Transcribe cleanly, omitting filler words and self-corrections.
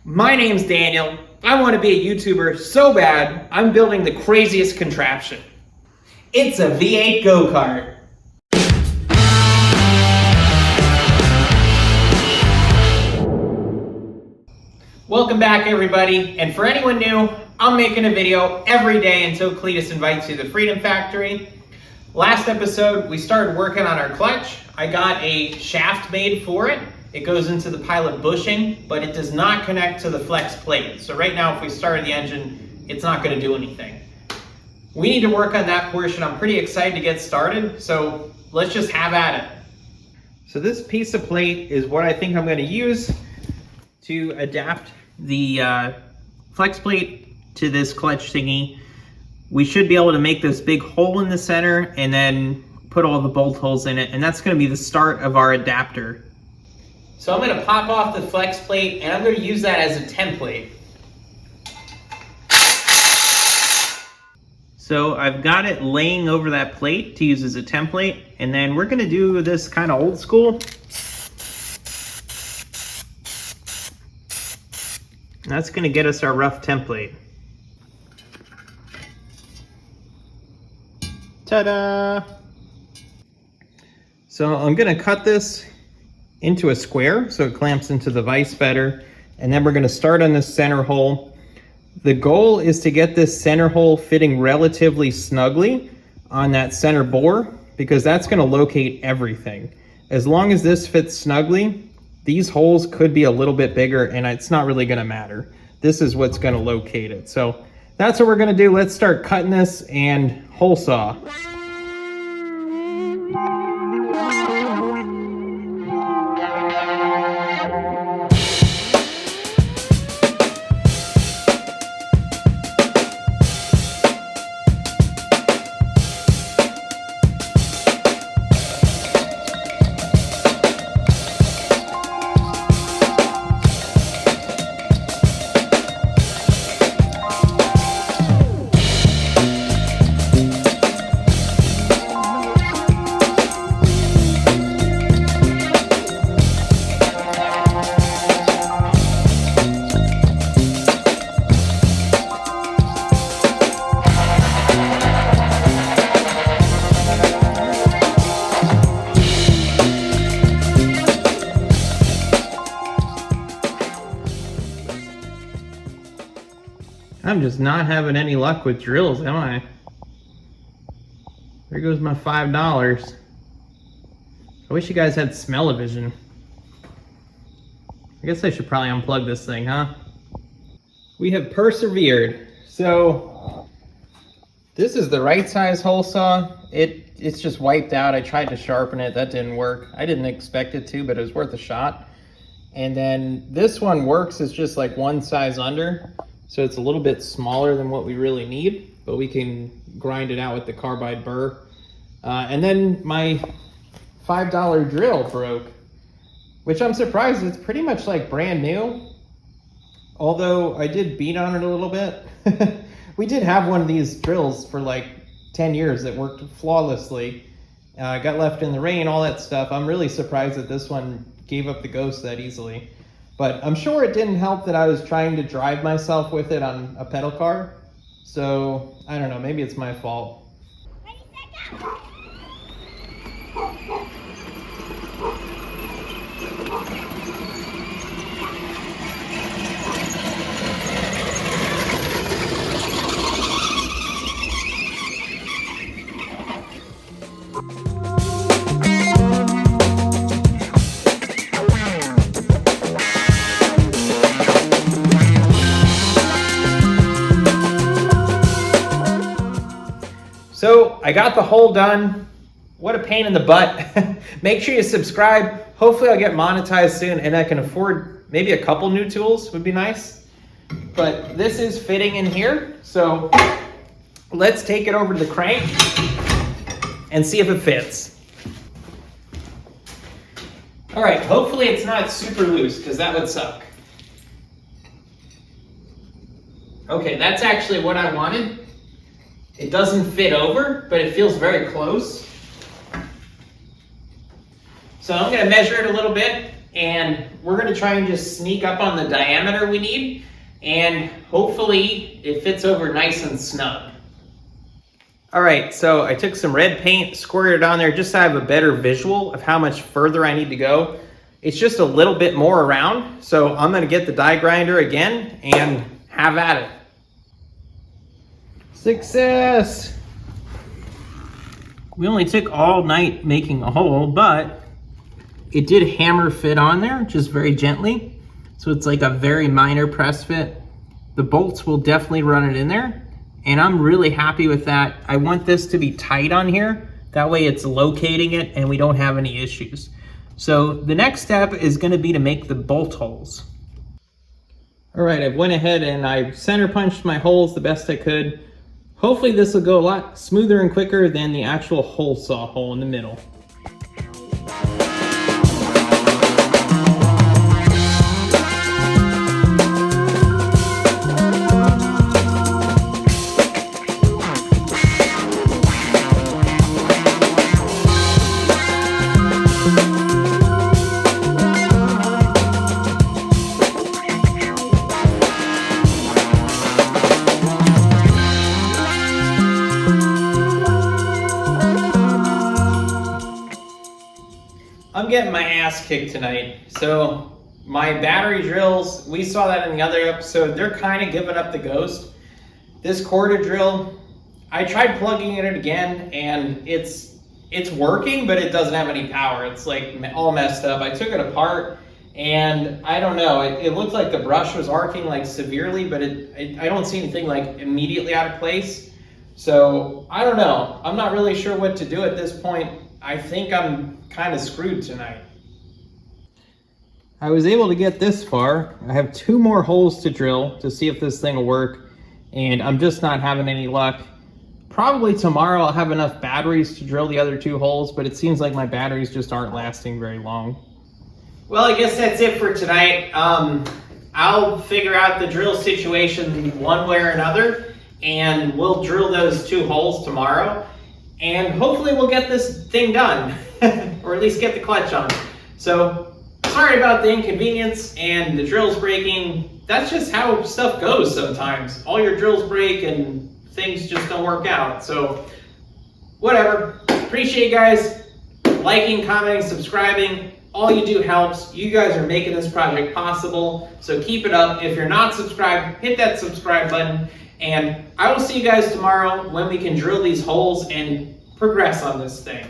My name's Daniel. I want to be a YouTuber so bad, I'm building the craziest contraption. It's a V8 go-kart. Welcome back, everybody. And for anyone new, I'm making a video every day until Cleetus invites you to the Freedom Factory. Last episode, we started working on our clutch. I got a shaft made for it. It goes into the pilot bushing, but it does not connect to the flex plate. So right now, if we started the engine, it's not going to do anything. We need to work on that portion. I'm pretty excited to get started, so let's just have at it. So this piece of plate is what I think I'm going to use to adapt the flex plate to this clutch thingy. We should be able to make this big hole in the center and then put all the bolt holes in it, and that's going to be the start of our adapter. So I'm going to pop off the flex plate and I'm going to use that as a template. So I've got it laying over that plate to use as a template, and then we're going to do this kind of old school. That's going to get us our rough template. Ta-da! So I'm going to cut this into a square so it clamps into the vise better, and then we're going to start on this center hole. The goal is to get this center hole fitting relatively snugly on that center bore, because that's going to locate everything. As long as this fits snugly, these holes could be a little bit bigger and it's not really going to matter. This is what's going to locate it. So that's what we're going to do. Let's start cutting this and hole saw. I'm just not having any luck with drills, am I? There goes my $5. I wish you guys had smell-o-vision. I guess I should probably unplug this thing, huh? We have persevered. So this is the right size hole saw. It's just wiped out. I tried to sharpen it. That didn't work. I didn't expect it to, but it was worth a shot. And then this one works. It's just like one size under. So it's a little bit smaller than what we really need, but we can grind it out with the carbide burr. And then my $5 drill broke, which I'm surprised. It's pretty much like brand new, although I did beat on it a little bit. We did have one of these drills for like 10 years that worked flawlessly. Got left in the rain, all that stuff. I'm really surprised that this one gave up the ghost that easily. But I'm sure it didn't help that I was trying to drive myself with it on a pedal car. So, I don't know, maybe it's my fault. Ready, set, go! So I got the hole done. What a pain in the butt. Make sure you subscribe. Hopefully I'll get monetized soon and I can afford maybe a couple new tools would be nice. But this is fitting in here. So let's take it over to the crank and see if it fits. All right, hopefully it's not super loose because that would suck. Okay, that's actually what I wanted. It doesn't fit over, but it feels very close. So I'm going to measure it a little bit and we're gonna try and just sneak up on the diameter we need, and hopefully it fits over nice and snug. All right, so I took some red paint, squirted it on there just so I have a better visual of how much further I need to go. It's just a little bit more around, so I'm gonna get the die grinder again and have at it. Success! We only took all night making a hole, but it did hammer fit on there, just very gently. So it's like a very minor press fit. The bolts will definitely run it in there, and I'm really happy with that. I want this to be tight on here. That way it's locating it and we don't have any issues. So the next step is gonna be to make the bolt holes. All right, I went ahead and I center punched my holes the best I could. Hopefully this will go a lot smoother and quicker than the actual hole saw hole in the middle. I'm getting my ass kicked tonight. So my battery drills, we saw that in the other episode, they're kind of giving up the ghost. This quarter drill, I tried plugging it in again and it's working, but it doesn't have any power. It's like all messed up. I took it apart and I don't know, it looked like the brush was arcing like severely, but I don't see anything like immediately out of place. So I don't know. I'm not really sure what to do at this point. I think I'm kind of screwed tonight. I was able to get this far. I have 2 more holes to drill to see if this thing will work, and I'm just not having any luck. Probably tomorrow I'll have enough batteries to drill the other 2 holes, but it seems like my batteries just aren't lasting very long. Well, I guess that's it for tonight. I'll figure out the drill situation one way or another, and we'll drill those 2 holes tomorrow. And hopefully we'll get this thing done, or at least get the clutch on. So sorry about the inconvenience and the drills breaking. That's just how stuff goes sometimes. All your drills break and things just don't work out. So whatever. Appreciate you guys liking, commenting, subscribing. All you do helps. You guys are making this project possible. So keep it up. If you're not subscribed, hit that subscribe button. And I will see you guys tomorrow when we can drill these holes and progress on this thing.